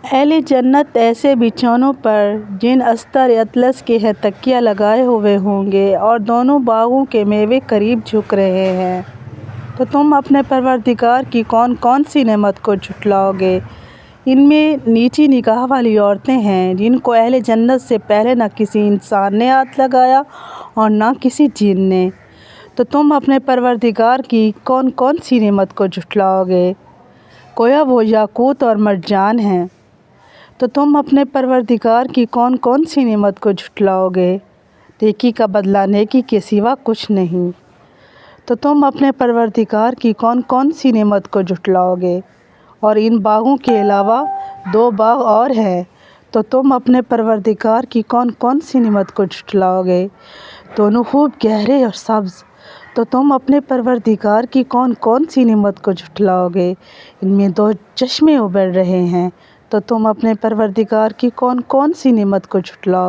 اہل جنت ایسے بچھونوں پر جن استر اطلس کے ہے تکیہ لگائے ہوئے ہوں گے اور دونوں باغوں کے میوے قریب جھک رہے ہیں، تو تم اپنے پروردگار کی کون کون سی نعمت کو جھٹلاؤ گے؟ ان میں نیچی نگاہ والی عورتیں ہیں جن کو اہل جنت سے پہلے نہ کسی انسان نے ہاتھ لگایا اور نہ کسی جن نے، تو تم اپنے پروردگار کی کون کون سی نعمت کو جھٹلاؤ گے؟ گویا وہ یاقوت اور مرجان ہیں، تو تم اپنے پروردگار کی کون کون سی نعمت کو جھٹلاؤ گے؟ نیکی کا بدلہ نیکی کے سوا کچھ نہیں، تو تم اپنے پروردگار کی کون کون سی نعمت کو جھٹلاؤ گے؟ اور ان باغوں کے علاوہ 2 باغ اور ہیں، تو تم اپنے پروردگار کی کون کون سی نعمت کو جھٹلاؤ گے؟ دونوں خوب گہرے اور سبز، تو تم اپنے پروردگار کی کون کون سی نعمت کو جھٹلاؤ گے؟ ان میں 2 چشمے ابل رہے ہیں، تو تم اپنے پروردگار کی کون کون سی نعمت کو جھٹلاؤ